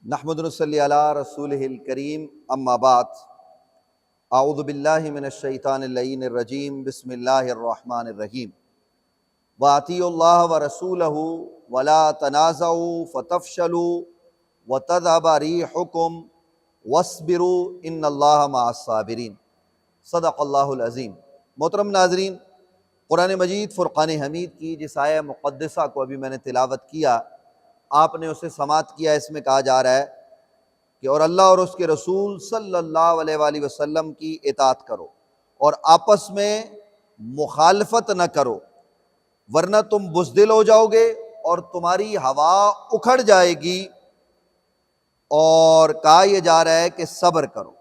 نحمد نصلی علی رسولہ الکریم اما بعد اعوذ باللہ من الشیطان اللعین الرجیم بسم اللہ الرحمن الرحیم وَأَطِیعُوا اللَّهَ وَرَسُولَهُ وَلَا تَنَازَعُوا فَتَفْشَلُوا وَتَذْهَبَ رِيحُكُمْ وَاصْبِرُوا إِنَّ اللَّهَ مَعَ الصَّابِرِينَ صدق اللہ العظیم۔ محترم ناظرین، قرآن مجید فرقان حمید کی جس آیہ مقدسہ کو ابھی میں نے تلاوت کیا، آپ نے اسے سماعت کیا۔ اس میں کہا جا رہا ہے کہ اور اللہ اور اس کے رسول صلی اللہ علیہ وآلہ وسلم کی اطاعت کرو اور آپس میں مخالفت نہ کرو ورنہ تم بزدل ہو جاؤ گے اور تمہاری ہوا اکھڑ جائے گی۔ اور کہا یہ جا رہا ہے کہ صبر کرو،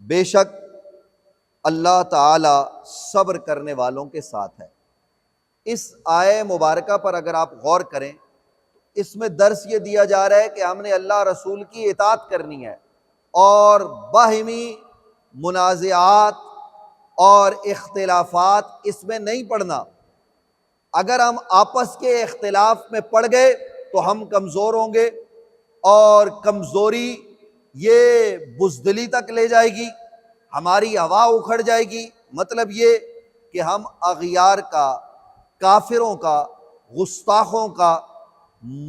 بے شک اللہ تعالی صبر کرنے والوں کے ساتھ ہے۔ اس آیہ مبارکہ پر اگر آپ غور کریں، اس میں درس یہ دیا جا رہا ہے کہ ہم نے اللہ رسول کی اطاعت کرنی ہے اور باہمی منازعات اور اختلافات اس میں نہیں پڑنا۔ اگر ہم آپس کے اختلاف میں پڑ گئے تو ہم کمزور ہوں گے اور کمزوری یہ بزدلی تک لے جائے گی، ہماری ہوا اکھڑ جائے گی۔ مطلب یہ کہ ہم اغیار کا، کافروں کا، گستاخوں کا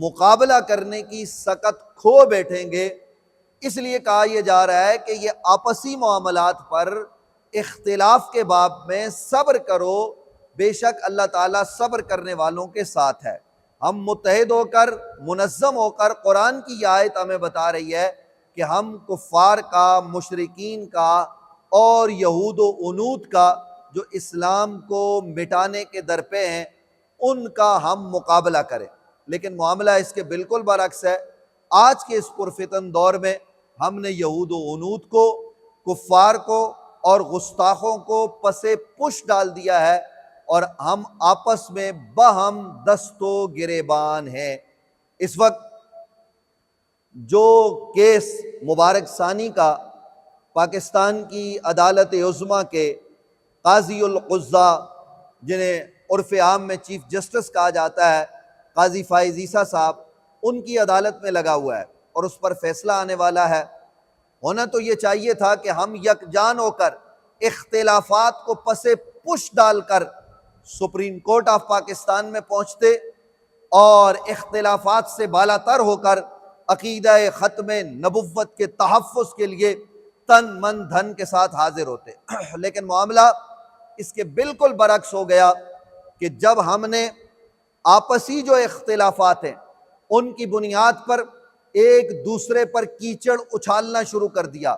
مقابلہ کرنے کی سکت کھو بیٹھیں گے۔ اس لیے کہا یہ جا رہا ہے کہ یہ آپسی معاملات پر اختلاف کے باب میں صبر کرو، بے شک اللہ تعالیٰ صبر کرنے والوں کے ساتھ ہے۔ ہم متحد ہو کر، منظم ہو کر، قرآن کی یہ آیت ہمیں بتا رہی ہے کہ ہم کفار کا، مشرکین کا اور یہود و عنود کا جو اسلام کو مٹانے کے در پہ ہیں ان کا ہم مقابلہ کریں۔ لیکن معاملہ اس کے بالکل برعکس ہے۔ آج کے اس پرفتن دور میں ہم نے یہود و عنود کو، کفار کو اور گستاخوں کو پس پش ڈال دیا ہے اور ہم آپس میں باہم دست و گریبان ہیں۔ اس وقت جو کیس مبارک ثانی کا پاکستان کی عدالت عظمیٰ کے قاضی القضاء، جنہیں عرف عام میں چیف جسٹس کہا جاتا ہے، قاضی فائز عیسیٰ صاحب، ان کی عدالت میں لگا ہوا ہے اور اس پر فیصلہ آنے والا ہے۔ ہونا تو یہ چاہیے تھا کہ ہم یکجان ہو کر اختلافات کو پس پش ڈال کر سپریم کورٹ آف پاکستان میں پہنچتے اور اختلافات سے بالا تر ہو کر عقیدہ ختم نبوت کے تحفظ کے لیے تن من دھن کے ساتھ حاضر ہوتے۔ لیکن معاملہ اس کے بالکل برعکس ہو گیا کہ جب ہم نے آپسی جو اختلافات ہیں ان کی بنیاد پر ایک دوسرے پر کیچڑ اچھالنا شروع کر دیا،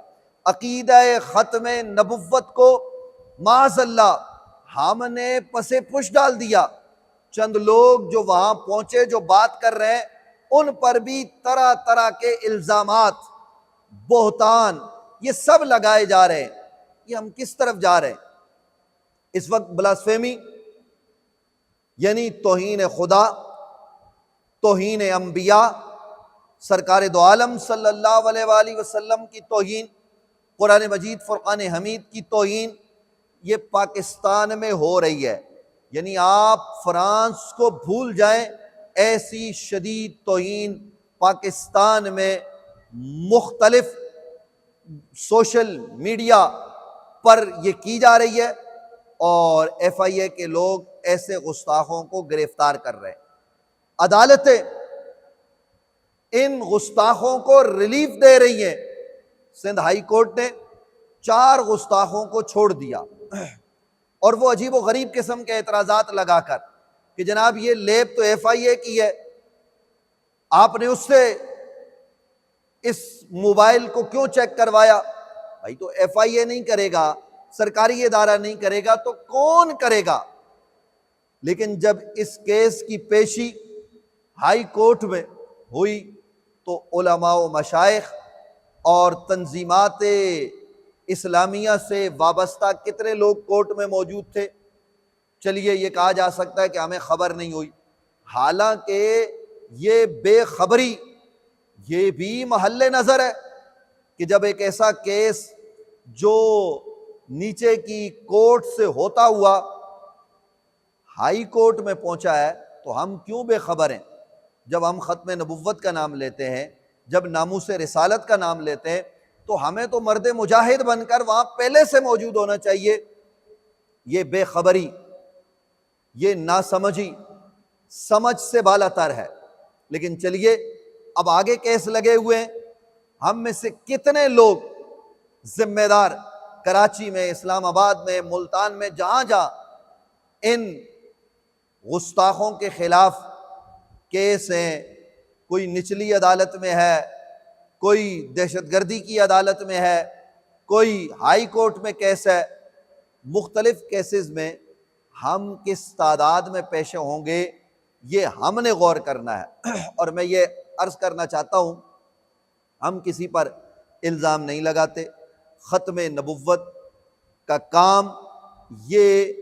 عقیدہ ختم نبوت کو معاذ اللہ ہم نے پس پش ڈال دیا۔ چند لوگ جو وہاں پہنچے، جو بات کر رہے ہیں، ان پر بھی طرح طرح کے الزامات، بہتان، یہ سب لگائے جا رہے ہیں۔ یہ ہم کس طرف جا رہے ہیں؟ اس وقت بلاسفیمی یعنی توہین خدا، توہین انبیاء، سرکار دو عالم صلی اللہ علیہ وآلہ وسلم کی توہین، قرآن مجید فرقان حمید کی توہین، یہ پاکستان میں ہو رہی ہے۔ یعنی آپ فرانس کو بھول جائیں، ایسی شدید توہین پاکستان میں مختلف سوشل میڈیا پر یہ کی جا رہی ہے اور ایف آئی اے کے لوگ ایسے گستاخوں کو گرفتار کر رہے ہیں۔ عدالتیں ان گستاخوں کو ریلیف دے رہی ہیں۔ سندھ ہائی کورٹ نے 4 گستاخوں کو چھوڑ دیا اور وہ عجیب و غریب قسم کے اعتراضات لگا کر کہ جناب یہ لیب تو ایف آئی اے کی ہے، آپ نے اس سے اس موبائل کو کیوں چیک کروایا؟ بھائی تو ایف آئی اے نہیں کرے گا، سرکاری ادارہ نہیں کرے گا تو کون کرے گا؟ لیکن جب اس کیس کی پیشی ہائی کورٹ میں ہوئی تو علماء و مشائخ اور تنظیمات اسلامیہ سے وابستہ کتنے لوگ کورٹ میں موجود تھے؟ چلیے یہ کہا جا سکتا ہے کہ ہمیں خبر نہیں ہوئی، حالانکہ یہ بے خبری یہ بھی محل نظر ہے کہ جب ایک ایسا کیس جو نیچے کی کورٹ سے ہوتا ہوا ہائی کورٹ میں پہنچا ہے تو ہم کیوں بے خبر ہیں؟ جب ہم ختم نبوت کا نام لیتے ہیں، جب ناموس رسالت کا نام لیتے ہیں تو ہمیں تو مرد مجاہد بن کر وہاں پہلے سے موجود ہونا چاہیے۔ یہ بے خبری، یہ ناسمجھی سمجھ سے بالا تر ہے۔ لیکن چلیے اب آگے کیس لگے ہوئے ہیں، ہم میں سے کتنے لوگ ذمہ دار کراچی میں، اسلام آباد میں، ملتان میں، جہاں جہاں ان گستاخوں کے خلاف کیس ہیں، کوئی نچلی عدالت میں ہے، کوئی دہشت گردی کی عدالت میں ہے، کوئی ہائی کورٹ میں کیس ہے، مختلف کیسز میں ہم کس تعداد میں پیش ہوں گے یہ ہم نے غور کرنا ہے۔ اور میں یہ عرض کرنا چاہتا ہوں، ہم کسی پر الزام نہیں لگاتے۔ ختم نبوت کا کام یہ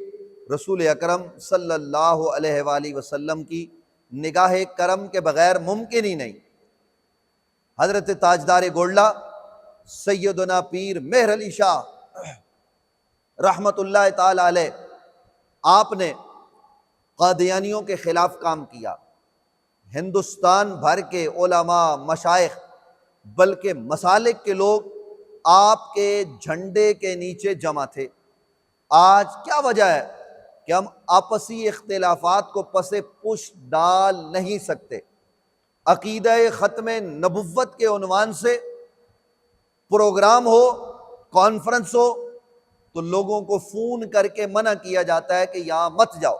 رسول اکرم صلی اللہ علیہ وآلہ وسلم کی نگاہ کرم کے بغیر ممکن ہی نہیں۔ حضرت تاجدار گولڈا سیدنا پیر مہر علی شاہ رحمت اللہ تعالی علیہ، آپ نے قادیانیوں کے خلاف کام کیا۔ ہندوستان بھر کے علماء، مشائخ، بلکہ مسالک کے لوگ آپ کے جھنڈے کے نیچے جمع تھے۔ آج کیا وجہ ہے کہ ہم آپسی اختلافات کو پس پش ڈال نہیں سکتے؟ عقیدہ ختم نبوت کے عنوان سے پروگرام ہو، کانفرنس ہو، تو لوگوں کو فون کر کے منع کیا جاتا ہے کہ یہاں مت جاؤ،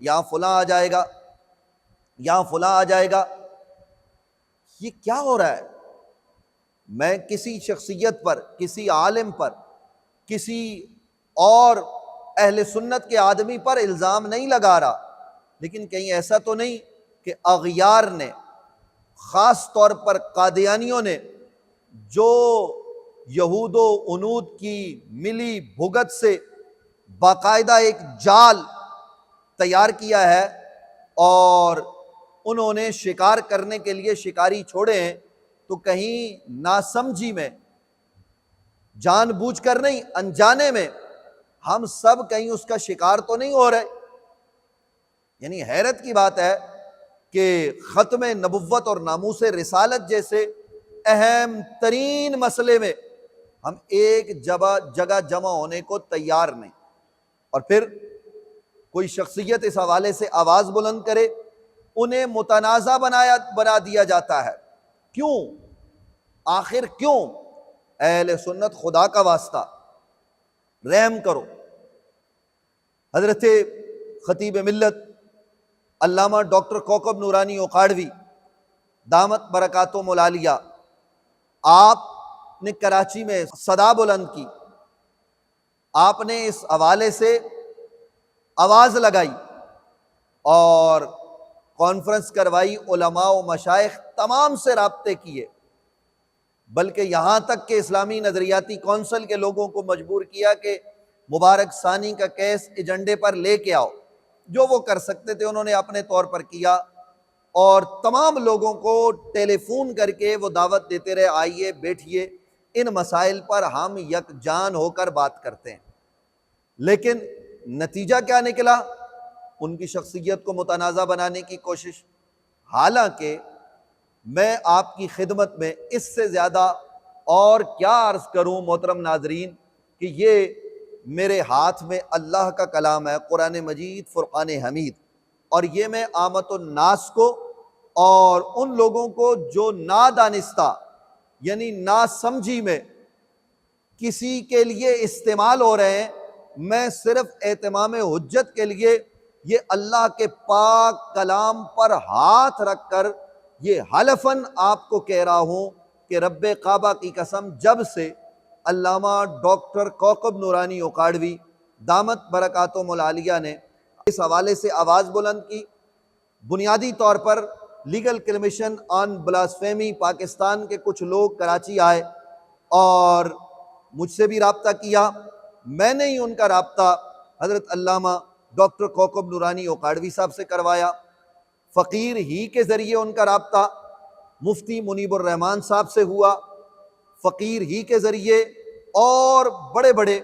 یہاں فلاں آ جائے گا، یہاں فلاں آ جائے گا۔ یہ کیا ہو رہا ہے؟ میں کسی شخصیت پر، کسی عالم پر، کسی اور اہل سنت کے آدمی پر الزام نہیں لگا رہا، لیکن کہیں ایسا تو نہیں کہ اغیار نے، خاص طور پر قادیانیوں نے، جو یہود و عنود کی ملی بھگت سے باقاعدہ ایک جال تیار کیا ہے اور انہوں نے شکار کرنے کے لیے شکاری چھوڑے ہیں، تو کہیں ناسمجھی میں، جان بوجھ کر نہیں، انجانے میں ہم سب کہیں اس کا شکار تو نہیں ہو رہے؟ یعنی حیرت کی بات ہے کہ ختم نبوت اور ناموس رسالت جیسے اہم ترین مسئلے میں ہم ایک جگہ جمع ہونے کو تیار نہیں، اور پھر کوئی شخصیت اس حوالے سے آواز بلند کرے، انہیں متنازع بنا دیا جاتا ہے۔ کیوں؟ آخر کیوں؟ اہل سنت خدا کا واسطہ رحم کرو۔ حضرت خطیب ملت علامہ ڈاکٹر کوکب نورانی اکاڑوی دامت برکاتہم العالیہ، آپ نے کراچی میں صدا بلند کی، آپ نے اس حوالے سے آواز لگائی اور کانفرنس کروائی، علماء و مشائخ تمام سے رابطے کیے، بلکہ یہاں تک کہ اسلامی نظریاتی کونسل کے لوگوں کو مجبور کیا کہ مبارک ثانی کا کیس ایجنڈے پر لے کے آؤ۔ جو وہ کر سکتے تھے انہوں نے اپنے طور پر کیا، اور تمام لوگوں کو ٹیلی فون کر کے وہ دعوت دیتے رہے، آئیے بیٹھیے، ان مسائل پر ہم یکجان ہو کر بات کرتے ہیں۔ لیکن نتیجہ کیا نکلا؟ ان کی شخصیت کو متنازع بنانے کی کوشش۔ حالانکہ میں آپ کی خدمت میں اس سے زیادہ اور کیا عرض کروں محترم ناظرین، کہ یہ میرے ہاتھ میں اللہ کا کلام ہے، قرآن مجید، فرقان حمید، اور یہ میں عامت الناس کو اور ان لوگوں کو جو نادانستہ یعنی ناسمجھی میں کسی کے لیے استعمال ہو رہے ہیں، میں صرف اہتمام حجت کے لیے یہ اللہ کے پاک کلام پر ہاتھ رکھ کر یہ حلفاً آپ کو کہہ رہا ہوں کہ رب کعبہ کی قسم، جب سے علامہ ڈاکٹر کوکب نورانی اکاڑوی دامت برکاتہم العالیہ نے اس حوالے سے آواز بلند کی، بنیادی طور پر لیگل کمیشن آن بلاسفیمی پاکستان کے کچھ لوگ کراچی آئے اور مجھ سے بھی رابطہ کیا۔ میں نے ہی ان کا رابطہ حضرت علامہ ڈاکٹر کوکب نورانی اکاڑوی صاحب سے کروایا، فقیر ہی کے ذریعے ان کا رابطہ مفتی منیب الرحمان صاحب سے ہوا، فقیر ہی کے ذریعے اور بڑے بڑے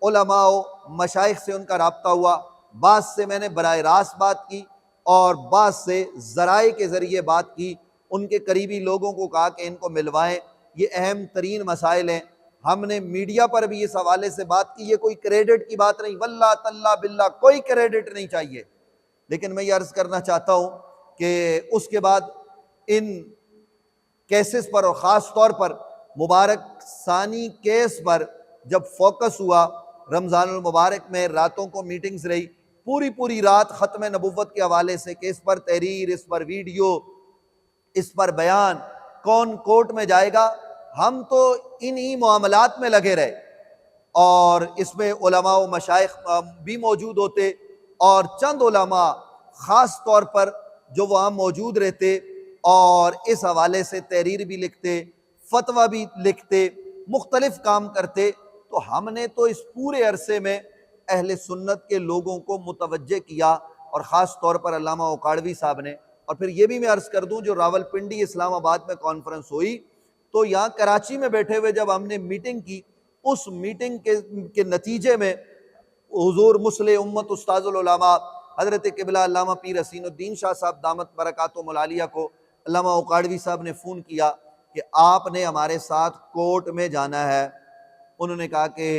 علماء و مشائخ سے ان کا رابطہ ہوا۔ بعض سے میں نے براہ راست بات کی اور بعض سے ذرائع کے ذریعے بات کی، ان کے قریبی لوگوں کو کہا کہ ان کو ملوائیں، یہ اہم ترین مسائل ہیں۔ ہم نے میڈیا پر بھی اس حوالے سے بات کی، یہ کوئی کریڈٹ کی بات نہیں، واللہ تاللہ باللہ کوئی کریڈٹ نہیں چاہیے، لیکن میں یہ عرض کرنا چاہتا ہوں کہ اس کے بعد ان کیسز پر اور خاص طور پر مبارک ثانی کیس پر جب فوکس ہوا، رمضان المبارک میں راتوں کو میٹنگز رہی، پوری رات ختم نبوت کے حوالے سے کہ اس پر تحریر، اس پر ویڈیو، اس پر بیان، کون کورٹ میں جائے گا، ہم تو انہی معاملات میں لگے رہے، اور اس میں علماء و مشائخ بھی موجود ہوتے، اور چند علماء خاص طور پر جو وہاں موجود رہتے اور اس حوالے سے تحریر بھی لکھتے، فتویٰ بھی لکھتے، مختلف کام کرتے۔ تو ہم نے تو اس پورے عرصے میں اہل سنت کے لوگوں کو متوجہ کیا، اور خاص طور پر علامہ اوکاڑوی صاحب نے۔ اور پھر یہ بھی میں عرض کر دوں، جو راول پنڈی اسلام آباد میں کانفرنس ہوئی، تو یہاں کراچی میں بیٹھے ہوئے جب ہم نے میٹنگ کی، اس میٹنگ کے نتیجے میں حضور مصلح امت استاذ العلماء حضرت قبلہ علامہ پیر حسین الدین شاہ صاحب دامت برکاتہم العالیہ کو علامہ اوکاڑوی صاحب نے فون کیا کہ آپ نے ہمارے ساتھ کورٹ میں جانا ہے۔ انہوں نے کہا کہ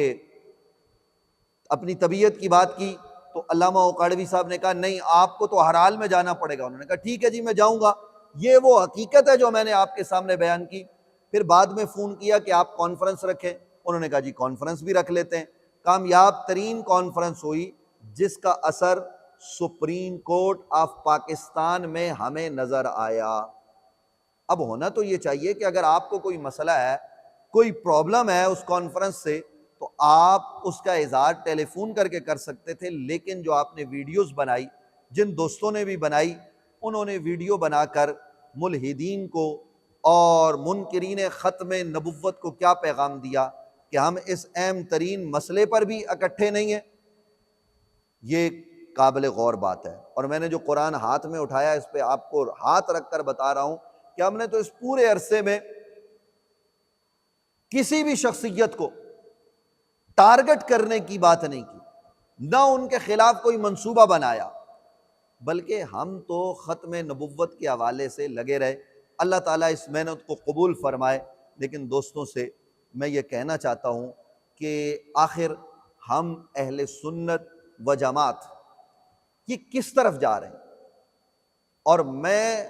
اپنی طبیعت کی بات کی، تو علامہ اوکاڑوی صاحب نے کہا نہیں، آپ کو تو ہر حال میں جانا پڑے گا۔ انہوں نے کہا ٹھیک ہے جی، میں جاؤں گا، یہ وہ حقیقت ہے جو میں نے آپ کے سامنے بیان کی۔ پھر بعد میں فون کیا کہ آپ کانفرنس رکھیں، انہوں نے کہا جی کانفرنس بھی رکھ لیتے ہیں۔ کامیاب ترین کانفرنس ہوئی جس کا اثر سپریم کورٹ آف پاکستان میں ہمیں نظر آیا۔ اب ہونا تو یہ چاہیے کہ اگر آپ کو کوئی مسئلہ ہے، کوئی پرابلم ہے اس کانفرنس سے، تو آپ اس کا اظہار ٹیلی فون کر کے کر سکتے تھے، لیکن جو آپ نے ویڈیوز بنائی، جن دوستوں نے بھی بنائی، انہوں نے ویڈیو بنا کر ملحدین کو اور منکرین ختم نبوت کو کیا پیغام دیا کہ ہم اس اہم ترین مسئلے پر بھی اکٹھے نہیں ہیں۔ یہ قابل غور بات ہے، اور میں نے جو قرآن ہاتھ میں اٹھایا اس پہ آپ کو ہاتھ رکھ کر بتا رہا ہوں کہ ہم نے تو اس پورے عرصے میں کسی بھی شخصیت کو ٹارگٹ کرنے کی بات نہیں کی، نہ ان کے خلاف کوئی منصوبہ بنایا، بلکہ ہم تو ختم نبوت کے حوالے سے لگے رہے۔ اللہ تعالیٰ اس محنت کو قبول فرمائے۔ لیکن دوستوں سے میں یہ کہنا چاہتا ہوں کہ آخر ہم اہل سنت و جماعت یہ کس طرف جا رہے ہیں؟ اور میں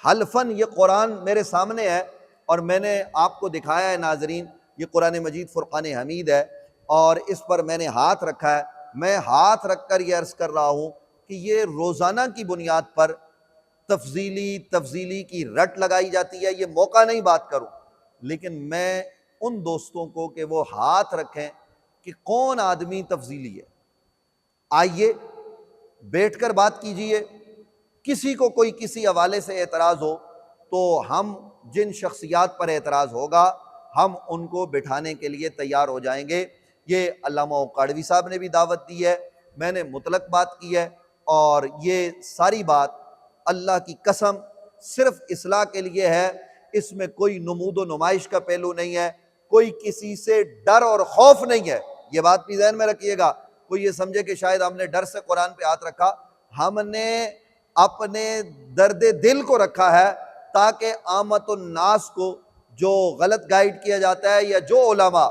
حلفاً، یہ قرآن میرے سامنے ہے اور میں نے آپ کو دکھایا ہے ناظرین، یہ قرآن مجید فرقان حمید ہے اور اس پر میں نے ہاتھ رکھا ہے۔ میں ہاتھ رکھ کر یہ عرض کر رہا ہوں کہ یہ روزانہ کی بنیاد پر تفضیلی کی رٹ لگائی جاتی ہے۔ یہ موقع نہیں بات کروں، لیکن میں ان دوستوں کو کہ وہ ہاتھ رکھیں کہ کون آدمی تفضیلی ہے، آئیے بیٹھ کر بات کیجئے۔ کسی کو کوئی کسی حوالے سے اعتراض ہو تو ہم جن شخصیات پر اعتراض ہوگا ہم ان کو بٹھانے کے لیے تیار ہو جائیں گے۔ یہ علامہ اوکاڑوی صاحب نے بھی دعوت دی ہے، میں نے مطلق بات کی ہے، اور یہ ساری بات اللہ کی قسم صرف اصلاح کے لیے ہے۔ اس میں کوئی نمود و نمائش کا پہلو نہیں ہے، کوئی کسی سے ڈر اور خوف نہیں ہے۔ یہ بات بھی ذہن میں رکھیے گا، کوئی یہ سمجھے کہ شاید ہم نے ڈر سے قرآن پہ ہاتھ رکھا۔ ہم نے اپنے درد دل کو رکھا ہے تاکہ عامت الناس کو جو غلط گائیڈ کیا جاتا ہے یا جو علماء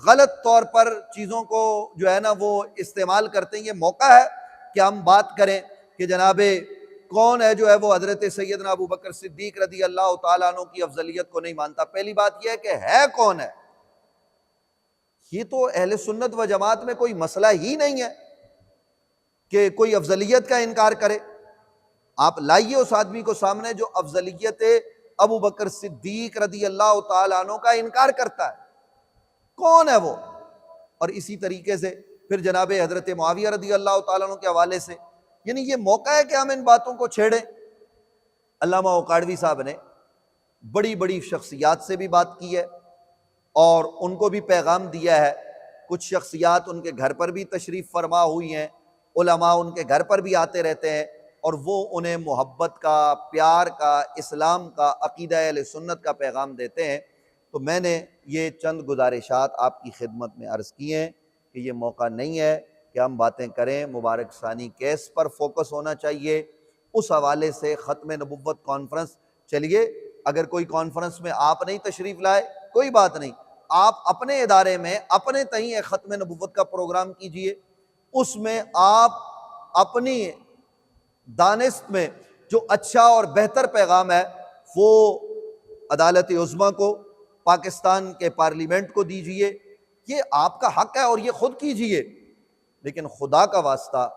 غلط طور پر چیزوں کو جو ہے نا وہ استعمال کرتے ہیں، یہ موقع ہے کہ ہم بات کریں کہ جناب کون ہے جو ہے وہ حضرت سیدنا ابو بکر صدیق رضی اللہ تعالیٰ عنہ کی افضلیت کو نہیں مانتا۔ پہلی بات یہ ہے کہ ہے کون ہے؟ یہ تو اہل سنت و جماعت میں کوئی مسئلہ ہی نہیں ہے کہ کوئی افضلیت کا انکار کرے۔ آپ لائیے اس آدمی کو سامنے جو افضلیت ابو بکر صدیق رضی اللہ تعالیٰ عنہ کا انکار کرتا ہے، کون ہے وہ؟ اور اسی طریقے سے پھر جناب حضرت معاویہ رضی اللہ تعالیٰ عنہ کے حوالے سے، یعنی یہ موقع ہے کہ ہم ان باتوں کو چھیڑیں۔ علامہ اوکاڑوی صاحب نے بڑی بڑی شخصیات سے بھی بات کی ہے اور ان کو بھی پیغام دیا ہے۔ کچھ شخصیات ان کے گھر پر بھی تشریف فرما ہوئی ہیں، علماء ان کے گھر پر بھی آتے رہتے ہیں اور وہ انہیں محبت کا، پیار کا، اسلام کا، عقیدہ اہل سنت کا پیغام دیتے ہیں۔ تو میں نے یہ چند گزارشات آپ کی خدمت میں عرض کی ہیں کہ یہ موقع نہیں ہے کہ ہم باتیں کریں، مبارک ثانی کیس پر فوکس ہونا چاہیے۔ اس حوالے سے ختم نبوت کانفرنس چلیے اگر کوئی کانفرنس میں آپ نہیں تشریف لائے کوئی بات نہیں، آپ اپنے ادارے میں اپنے تئیں ایک ختم نبوت کا پروگرام کیجئے، اس میں آپ اپنی دانست میں جو اچھا اور بہتر پیغام ہے وہ عدالت عظمیٰ کو، پاکستان کے پارلیمنٹ کو دیجئے، یہ آپ کا حق ہے اور یہ خود کیجئے، لیکن خدا کا واسطہ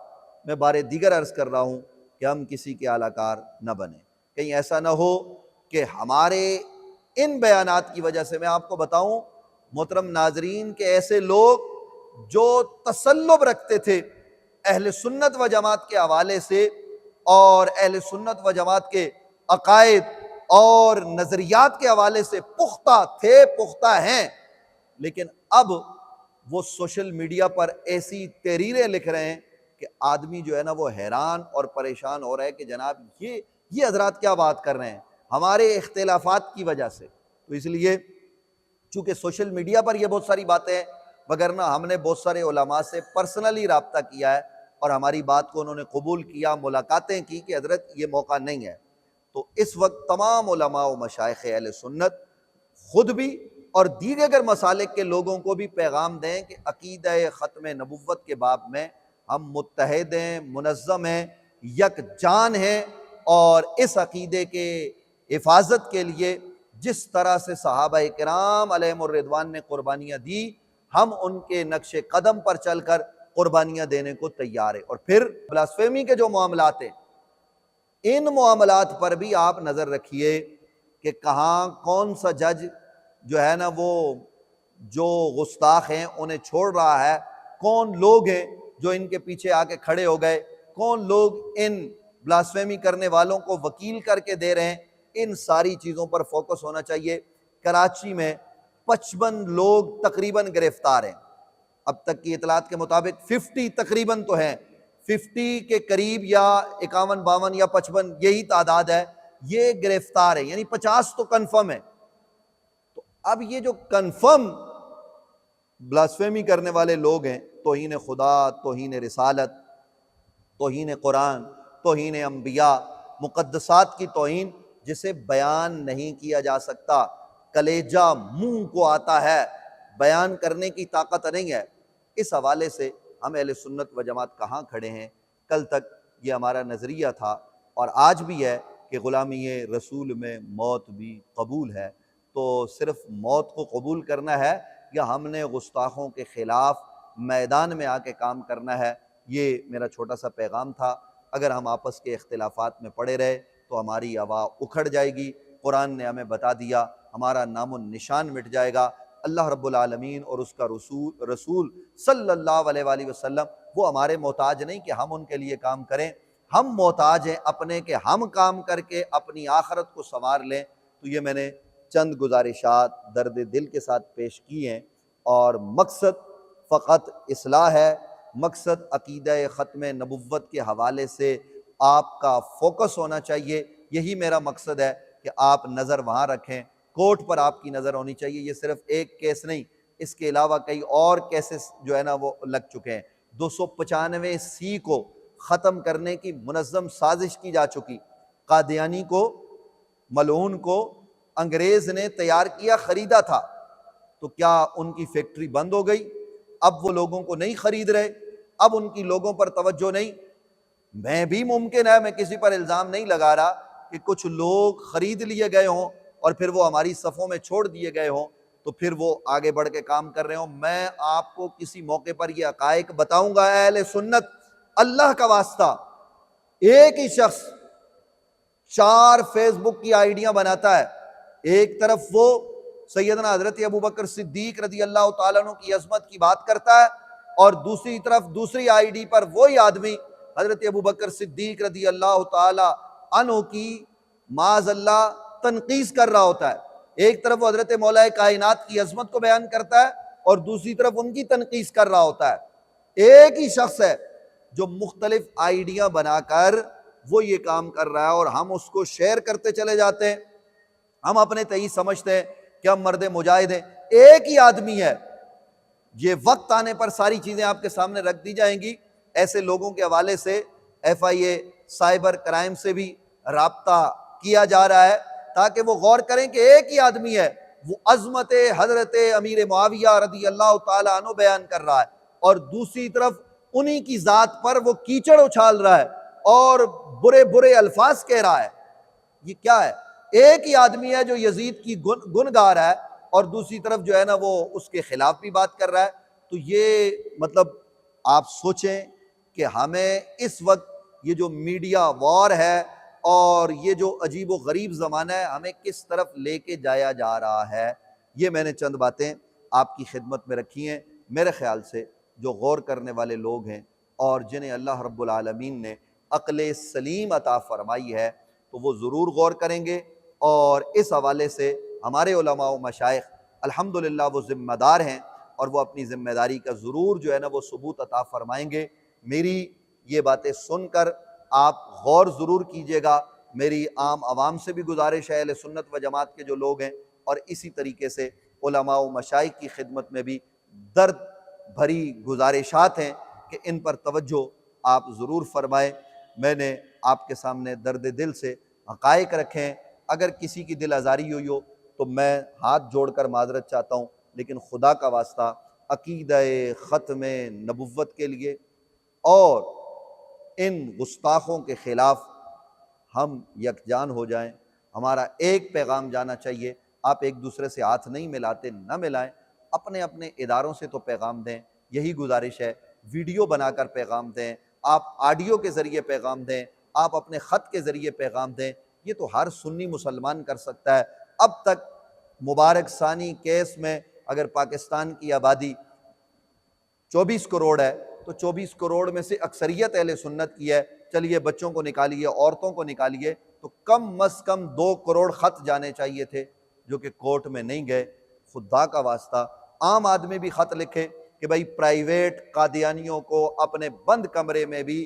میں بار دیگر عرض کر رہا ہوں کہ ہم کسی کے اعلی کار نہ بنیں، کہیں ایسا نہ ہو کہ ہمارے ان بیانات کی وجہ سے، میں آپ کو بتاؤں محترم ناظرین، کہ ایسے لوگ جو تسلب رکھتے تھے اہل سنت و جماعت کے حوالے سے اور اہل سنت و جماعت کے عقائد اور نظریات کے حوالے سے پختہ تھے، پختہ ہیں، لیکن اب وہ سوشل میڈیا پر ایسی تحریریں لکھ رہے ہیں کہ آدمی جو ہے نا وہ حیران اور پریشان ہو رہا ہے کہ جناب یہ حضرات کیا بات کر رہے ہیں ہمارے اختلافات کی وجہ سے۔ تو اس لیے چونکہ سوشل میڈیا پر یہ بہت ساری باتیں ہیں، وگرنہ ہم نے بہت سارے علماء سے پرسنلی رابطہ کیا ہے اور ہماری بات کو انہوں نے قبول کیا، ملاقاتیں کی کہ حضرت یہ موقع نہیں ہے۔ تو اس وقت تمام علماء و مشائخ اہل سنت خود بھی اور دیگر مسالک کے لوگوں کو بھی پیغام دیں کہ عقیدہ ختم نبوت کے باب میں ہم متحد ہیں، منظم ہیں، یکجان ہیں، اور اس عقیدے کے حفاظت کے لیے جس طرح سے صحابہ کرام علیہم الرضوان نے قربانیاں دی، ہم ان کے نقش قدم پر چل کر قربانیاں دینے کو تیار ہیں۔ اور پھر بلاسفیمی کے جو معاملات ہیں، ان معاملات پر بھی آپ نظر رکھیے کہ کہاں کون سا جج جو ہے نا وہ جو گستاخ ہیں انہیں چھوڑ رہا ہے، کون لوگ ہیں جو ان کے پیچھے آ کے کھڑے ہو گئے، کون لوگ ان بلاسفیمی کرنے والوں کو وکیل کر کے دے رہے ہیں، ان ساری چیزوں پر فوکس ہونا چاہیے۔ کراچی میں 55 لوگ تقریباً گرفتار ہیں، اب تک کی اطلاعات کے مطابق 50 تقریباً تو ہیں، 50 کے قریب یا 51 52 یا 55 یہی تعداد ہے، یہ گرفتار ہے، یعنی 50 تو کنفرم ہے۔ تو اب یہ جو کنفرم بلاسفیمی کرنے والے لوگ ہیں، توہین خدا، توہین رسالت، توہین قرآن، توہین انبیاء، مقدسات کی توہین، جسے بیان نہیں کیا جا سکتا، کلیجہ منہ کو آتا ہے، بیان کرنے کی طاقت نہیں ہے، اس حوالے سے ہم اہل سنت و جماعت کہاں کھڑے ہیں؟ کل تک یہ ہمارا نظریہ تھا اور آج بھی ہے کہ غلامی رسول میں موت بھی قبول ہے۔ تو صرف موت کو قبول کرنا ہے یا ہم نے گستاخوں کے خلاف میدان میں آ کے کام کرنا ہے؟ یہ میرا چھوٹا سا پیغام تھا۔ اگر ہم آپس کے اختلافات میں پڑے رہے تو ہماری ہوا اکھڑ جائے گی، قرآن نے ہمیں بتا دیا، ہمارا نام و نشان مٹ جائے گا۔ اللہ رب العالمین اور اس کا رسول صلی اللہ علیہ وآلہ وسلم وہ ہمارے محتاج نہیں کہ ہم ان کے لیے کام کریں، ہم محتاج ہیں اپنے کہ ہم کام کر کے اپنی آخرت کو سنوار لیں۔ تو یہ میں نے چند گزارشات درد دل کے ساتھ پیش کی ہیں، اور مقصد فقط اصلاح ہے، مقصد عقیدہ ختم نبوت کے حوالے سے آپ کا فوکس ہونا چاہیے۔ یہی میرا مقصد ہے کہ آپ نظر وہاں رکھیں، کورٹ پر آپ کی نظر ہونی چاہیے۔ یہ صرف ایک کیس نہیں، اس کے علاوہ کئی اور کیسز جو ہے نا وہ لگ چکے ہیں۔ 295 کو ختم کرنے کی منظم سازش کی جا چکی، قادیانی کو، ملعون کو انگریز نے تیار کیا، خریدا تھا، تو کیا ان کی فیکٹری بند ہو گئی؟ اب وہ لوگوں کو نہیں خرید رہے، اب ان کی لوگوں پر توجہ نہیں؟ میں بھی ممکن ہے، میں کسی پر الزام نہیں لگا رہا کہ کچھ لوگ خرید لیے گئے ہوں اور پھر وہ ہماری صفوں میں چھوڑ دیے گئے ہوں تو پھر وہ آگے بڑھ کے کام کر رہے ہوں۔ میں آپ کو کسی موقع پر یہ حقائق بتاؤں گا، اہل سنت اللہ کا واسطہ، ایک ہی شخص 4 فیس بک کی آئیڈیاں بناتا ہے، ایک طرف وہ سیدنا حضرت ابوبکر صدیق رضی اللہ تعالیٰ عنہ کی عظمت کی بات کرتا ہے، اور دوسری طرف دوسری آئی ڈی پر وہی آدمی حضرت ابوبکر صدیق رضی اللہ تعالیٰ عنہ کی معاذ اللہ تنقیص کر رہا ہوتا ہے۔ ایک طرف وہ حضرت مولا کائنات کی عظمت کو بیان کرتا ہے اور دوسری طرف ان کی تنقیص کر رہا ہوتا ہے۔ ایک ہی شخص ہے جو مختلف آئیڈیاں بنا کر وہ یہ کام کر رہا ہے، اور ہم اس کو شیئر کرتے چلے جاتے ہیں۔ ہم اپنے تئیں سمجھتے ہیں کہ ہم مرد مجاہد ہیں، ایک ہی آدمی ہے۔ یہ وقت آنے پر ساری چیزیں آپ کے سامنے رکھ دی جائیں گی۔ ایسے لوگوں کے حوالے سے FIA سائبر کرائم سے بھی رابطہ کیا جا رہا ہے، تاکہ وہ غور کریں کہ ایک ہی آدمی ہے، وہ عظمت حضرت امیر معاویہ رضی اللہ تعالیٰ عنہ بیان کر رہا ہے، اور دوسری طرف انہی کی ذات پر وہ کیچڑ اچھال رہا ہے اور برے برے الفاظ کہہ رہا ہے۔ یہ کیا ہے؟ ایک ہی آدمی ہے جو یزید کی گن گا رہا ہے اور دوسری طرف جو ہے نا وہ اس کے خلاف بھی بات کر رہا ہے۔ تو یہ مطلب آپ سوچیں کہ ہمیں اس وقت یہ جو میڈیا وار ہے اور یہ جو عجیب و غریب زمانہ ہے، ہمیں کس طرف لے کے جایا جا رہا ہے۔ یہ میں نے چند باتیں آپ کی خدمت میں رکھی ہیں۔ میرے خیال سے جو غور کرنے والے لوگ ہیں اور جنہیں اللہ رب العالمین نے عقل سلیم عطا فرمائی ہے تو وہ ضرور غور کریں گے، اور اس حوالے سے ہمارے علماء و مشائخ الحمدللہ وہ ذمہ دار ہیں اور وہ اپنی ذمہ داری کا ضرور جو ہے نا وہ ثبوت عطا فرمائیں گے۔ میری یہ باتیں سن کر آپ غور ضرور کیجئے گا۔ میری عام عوام سے بھی گزارش ہے، اہل سنت و جماعت کے جو لوگ ہیں، اور اسی طریقے سے علماء و مشائخ کی خدمت میں بھی درد بھری گزارشات ہیں کہ ان پر توجہ آپ ضرور فرمائیں۔ میں نے آپ کے سامنے درد دل سے حقائق رکھیں، اگر کسی کی دل آزاری ہوئی ہو تو میں ہاتھ جوڑ کر معذرت چاہتا ہوں، لیکن خدا کا واسطہ عقیدہ ختم نبوت کے لیے اور ان گستاخوں کے خلاف ہم یکجان ہو جائیں۔ ہمارا ایک پیغام جانا چاہیے، آپ ایک دوسرے سے ہاتھ نہیں ملاتے، نہ ملائیں، اپنے اپنے اداروں سے تو پیغام دیں، یہی گزارش ہے۔ ویڈیو بنا کر پیغام دیں، آپ آڈیو کے ذریعے پیغام دیں، آپ اپنے خط کے ذریعے پیغام دیں، یہ تو ہر سنی مسلمان کر سکتا ہے۔ اب تک مبارک ثانی کیس میں اگر پاکستان کی آبادی 24 کروڑ ہے تو 24 کروڑ میں سے اکثریت اہل سنت کی ہے، چلیے بچوں کو نکالیے، عورتوں کو نکالیے، تو کم از کم 2 کروڑ خط جانے چاہیے تھے جو کہ کورٹ میں نہیں گئے۔ خدا کا واسطہ عام آدمی بھی خط لکھے کہ بھائی پرائیویٹ قادیانیوں کو اپنے بند کمرے میں بھی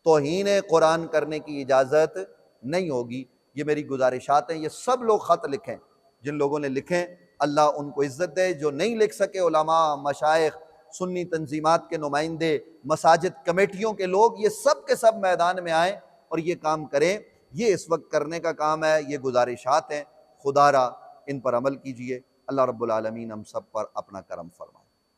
توہین قرآن کرنے کی اجازت نہیں ہوگی۔ یہ میری گزارشات ہیں، یہ سب لوگ خط لکھیں، جن لوگوں نے لکھیں اللہ ان کو عزت دے، جو نہیں لکھ سکے علماء، مشائخ، سنی تنظیمات کے نمائندے، مساجد کمیٹیوں کے لوگ، یہ سب کے سب میدان میں آئیں اور یہ کام کریں۔ یہ اس وقت کرنے کا کام ہے، یہ گزارشات ہیں، خدا را ان پر عمل کیجئے۔ اللہ رب العالمین ہم سب پر اپنا کرم فرمائے۔